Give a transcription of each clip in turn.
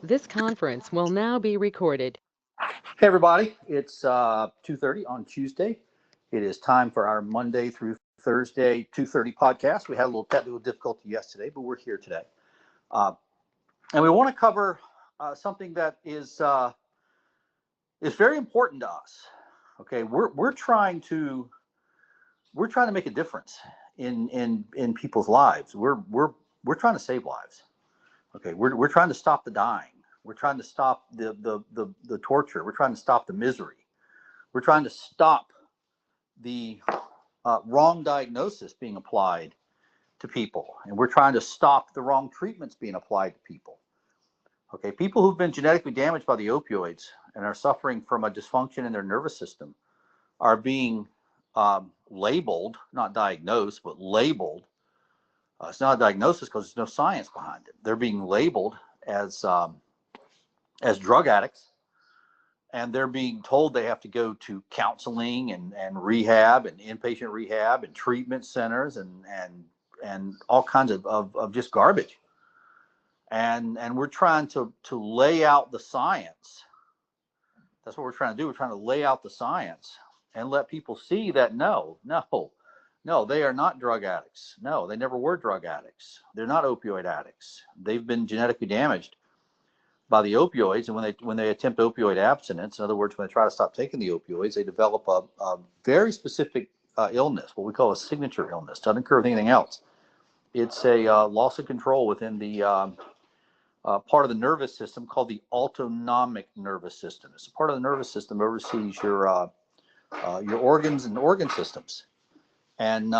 This conference will now be recorded. Hey everybody, it's 2:30 on Tuesday. It is time for our Monday through Thursday 2:30 podcast. We had a little technical difficulty yesterday, but we're here today. And we want to cover something that is very important to us. Okay, we're trying to make a difference in people's lives. We're trying to save lives. Okay, we're trying to stop the dying. We're trying to stop the torture. We're trying to stop the misery. We're trying to stop the wrong diagnosis being applied to people. And we're trying to stop the wrong treatments being applied to people. Okay, people who've been genetically damaged by the opioids and are suffering from a dysfunction in their nervous system are being labeled, not diagnosed, but labeled. It's not a diagnosis because there's no science behind it. They're being labeled as drug addicts, and they're being told they have to go to counseling and rehab and inpatient rehab and treatment centers and all kinds of just garbage. And we're trying to lay out the science. That's what we're trying to do. We're trying to lay out the science and let people see that no, they are not drug addicts. No, they never were drug addicts. They're not opioid addicts. They've been genetically damaged by the opioids, and when they attempt opioid abstinence, in other words, when they try to stop taking the opioids, they develop a very specific illness, what we call a signature illness. Doesn't occur with anything else. It's a loss of control within the part of the nervous system called the autonomic nervous system. It's a part of the nervous system that oversees your organs and organ systems, and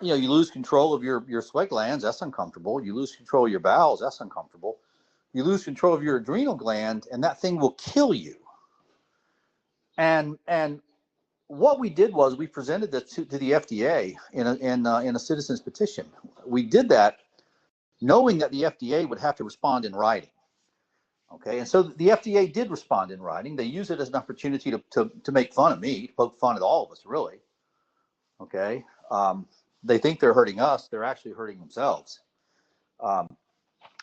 you lose control of your sweat glands. That's uncomfortable. You lose control of your bowels. That's uncomfortable. You lose control of your adrenal gland, and that thing will kill you. And what we did was we presented that to the FDA in a citizen's petition. We did that knowing that the FDA would have to respond in writing. Okay, and so the FDA did respond in writing. They use it as an opportunity to make fun of me, to poke fun at all of us, really. Okay, they think they're hurting us. They're actually hurting themselves.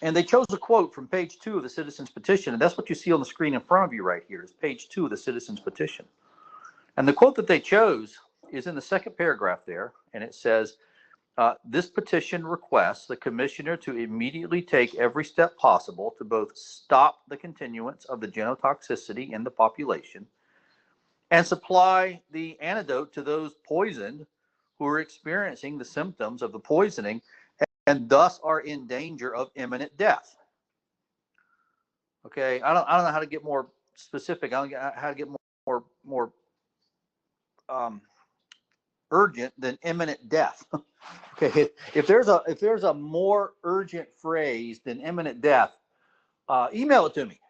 And they chose a quote from page 2 of the citizen's petition. And that's what you see on the screen in front of you right here is page 2 of the citizen's petition. And the quote that they chose is in the second paragraph there. And it says, this petition requests the commissioner to immediately take every step possible to both stop the continuance of the genotoxicity in the population and supply the antidote to those poisoned who are experiencing the symptoms of the poisoning and thus are in danger of imminent death. Okay, I don't know how to get more specific. I don't know how to get more urgent than imminent death. Okay, if there's a more urgent phrase than imminent death, email it to me.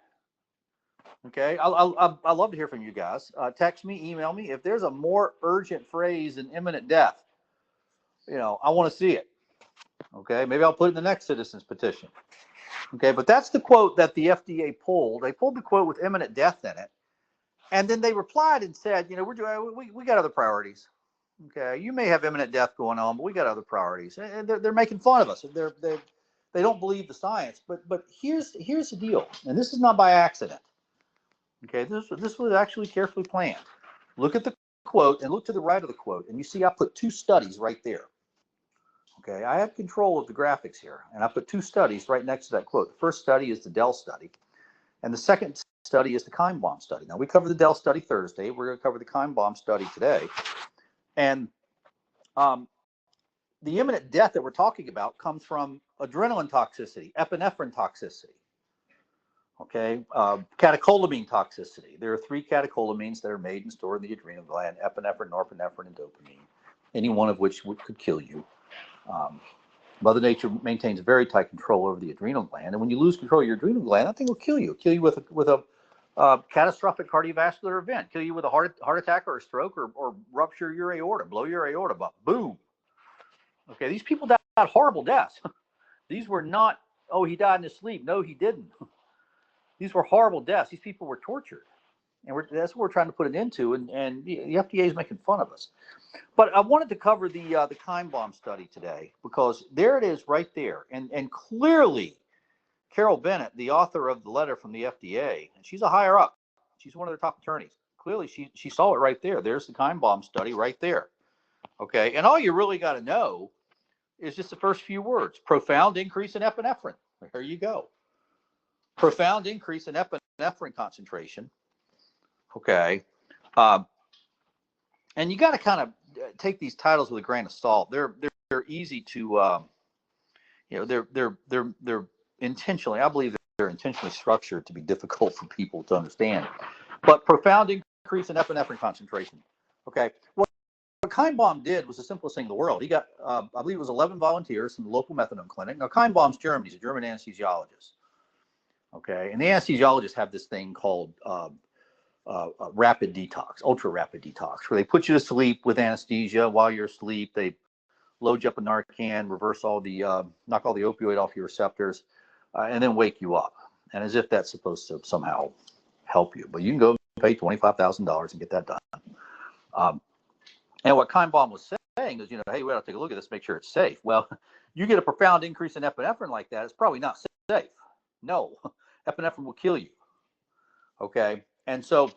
Okay, I love to hear from you guys. Text me, email me. If there's a more urgent phrase than imminent death, I want to see it. Okay, maybe I'll put it in the next citizen's petition. Okay, but that's the quote that the FDA pulled. They pulled the quote with imminent death in it, and then they replied and said, we got other priorities. Okay, you may have imminent death going on, but we got other priorities. And they're making fun of us. They don't believe the science. But here's the deal, and this is not by accident. Okay, this was actually carefully planned. Look at the quote and look to the right of the quote, and you see I put 2 studies right there. Okay, I have control of the graphics here, and I put 2 studies right next to that quote. The first study is the Delle Study, and the second study is the Keimbaum Study. Now, we covered the Delle Study Thursday. We're going to cover the Keimbaum Study today. And the imminent death that we're talking about comes from adrenaline toxicity, epinephrine toxicity, okay, catecholamine toxicity. There are 3 catecholamines that are made and stored in the adrenal gland: epinephrine, norepinephrine, and dopamine, any one of which could kill you. Mother Nature maintains very tight control over the adrenal gland, and when you lose control of your adrenal gland, that thing will kill you. Kill you with a catastrophic cardiovascular event. Kill you with a heart attack or a stroke or rupture your aorta, blow your aorta, but boom. Okay, these people died horrible deaths. These were not, oh, he died in his sleep. No, he didn't. These were horrible deaths. These people were tortured, and that's what we're trying to put an end to. And the FDA is making fun of us. But I wanted to cover the Keimbaum study today because there it is right there. And clearly Carol Bennett, the author of the letter from the FDA, and she's a higher up. She's one of their top attorneys. Clearly, she saw it right there. There's the Keimbaum study right there. Okay, and all you really got to know is just the first few words: profound increase in epinephrine. There you go. Profound increase in epinephrine concentration. Okay, and you got to kind of take these titles with a grain of salt. They're easy to, they're intentionally. I believe they're intentionally structured to be difficult for people to understand. But profound increase in epinephrine concentration. Okay, what Keimbaum did was the simplest thing in the world. He got, I believe it was 11 volunteers from the local methadone clinic. Now, Keimbaum's German. He's a German anesthesiologist. Okay, and the anesthesiologists have this thing called rapid detox, ultra rapid detox, where they put you to sleep with anesthesia while you're asleep. They load you up a Narcan, reverse all the, knock all the opioid off your receptors, and then wake you up. And as if that's supposed to somehow help you. But you can go pay $25,000 and get that done. And what Keimbaum was saying is, hey, we ought to take a look at this, make sure it's safe. Well, you get a profound increase in epinephrine like that, it's probably not safe. No, epinephrine will kill you. Okay, and so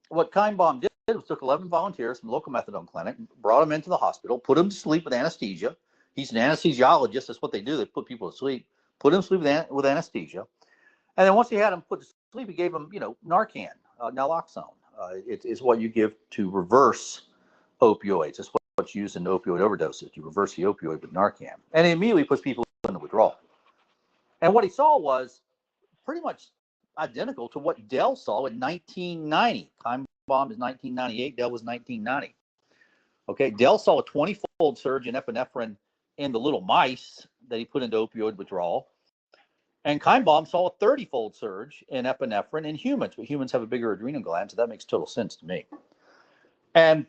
what Keimbaum did was took 11 volunteers from the local methadone clinic, brought them into the hospital, put them to sleep with anesthesia. He's an anesthesiologist. That's what they do. They put people to sleep, put them to sleep with anesthesia. And then once he had them put to sleep, he gave them, Narcan, naloxone. It's what you give to reverse opioids. It's what's used in opioid overdoses. You reverse the opioid with Narcan. And he immediately puts people into withdrawal. And what he saw was pretty much identical to what Dell saw in 1990. Keimbaum is 1998. Dell was 1990. Okay, Dell saw a 20-fold surge in epinephrine in the little mice that he put into opioid withdrawal. And Keimbaum saw a 30-fold surge in epinephrine in humans, but humans have a bigger adrenal gland, so that makes total sense to me. And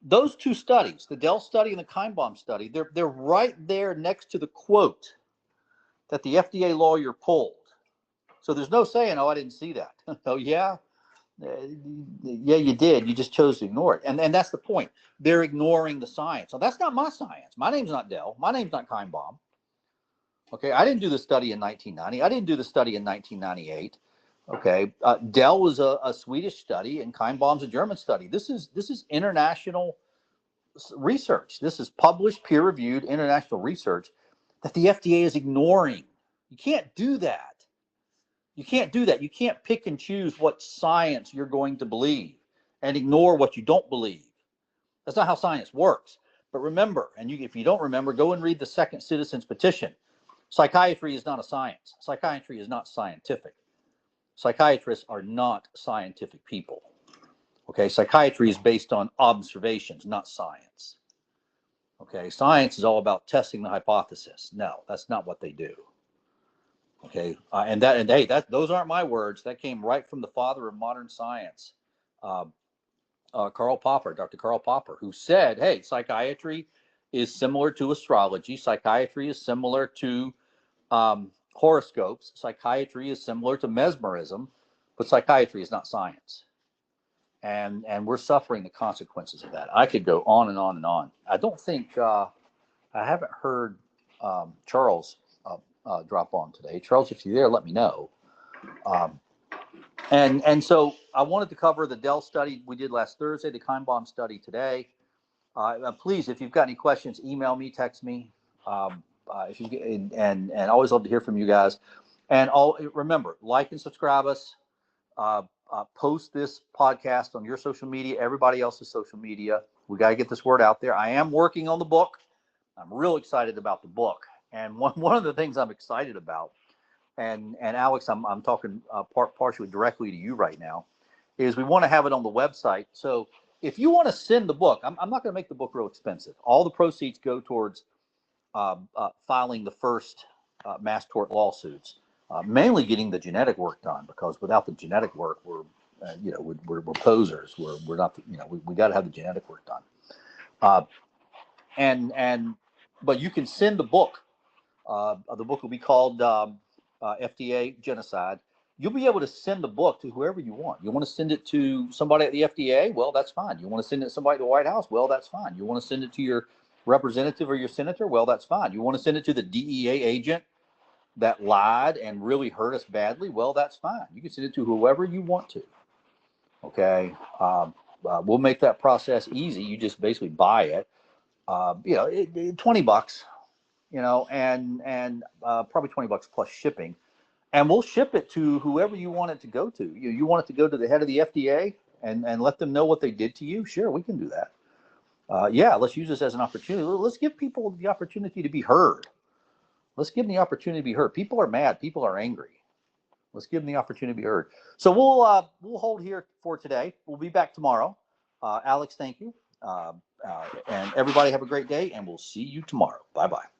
those two studies, the Dell study and the Keimbaum study, they're right there next to the quote that the FDA lawyer pulled. So there's no saying, oh, I didn't see that. Oh, yeah? Yeah, you did. You just chose to ignore it. And that's the point. They're ignoring the science. So that's not my science. My name's not Dell. My name's not Keimbaum. Okay, I didn't do the study in 1990. I didn't do the study in 1998. Okay, Dell was a Swedish study, and Keimbaum's a German study. This is international research. This is published, peer-reviewed international research that the FDA is ignoring. You can't do that. You can't do that. You can't pick and choose what science you're going to believe and ignore what you don't believe. That's not how science works. But remember, and if you don't remember, go and read the Second Citizens Petition. Psychiatry is not a science. Psychiatry is not scientific. Psychiatrists are not scientific people. Okay, psychiatry is based on observations, not science. Okay, science is all about testing the hypothesis. No, that's not what they do. Okay, and those aren't my words. That came right from the father of modern science, Karl Popper, Dr. Karl Popper, who said, hey, psychiatry is similar to astrology. Psychiatry is similar to horoscopes. Psychiatry is similar to mesmerism, but psychiatry is not science. And we're suffering the consequences of that. I could go on and on and on. I don't think, I haven't heard Charles drop on today. Charles, if you're there, let me know. And so I wanted to cover the Dell study we did last Thursday, the Keimbaum study today. Please, if you've got any questions, email me, text me. If you and I always love to hear from you guys. And remember, like and subscribe us. Post this podcast on your social media, everybody else's social media. We got to get this word out there. I am working on the book. I'm real excited about the book. And one of the things I'm excited about, and Alex, I'm talking partially directly to you right now, is we want to have it on the website. So if you want to send the book, I'm not going to make the book real expensive. All the proceeds go towards filing the first mass tort lawsuits, mainly getting the genetic work done, because without the genetic work, we're posers. We're not, we got to have the genetic work done. But you can send the book. The book will be called FDA Genocide. You'll be able to send the book to whoever you want. You want to send it to somebody at the FDA? Well, that's fine. You want to send it to somebody at the White House? Well, that's fine. You want to send it to your representative or your senator? Well, that's fine. You want to send it to the DEA agent that lied and really hurt us badly, well, that's fine. You can send it to whoever you want to. Okay. We'll make that process easy. You just basically buy it. $20, and probably $20 plus shipping, and we'll ship it to whoever you want it to go to. You want it to go to the head of the FDA and let them know what they did to you? Sure, we can do that. Let's use this as an opportunity. Let's give people the opportunity to be heard. Let's give them the opportunity to be heard. People are mad. People are angry. Let's give them the opportunity to be heard. So we'll hold here for today. We'll be back tomorrow. Alex, thank you. And everybody have a great day, and we'll see you tomorrow. Bye-bye.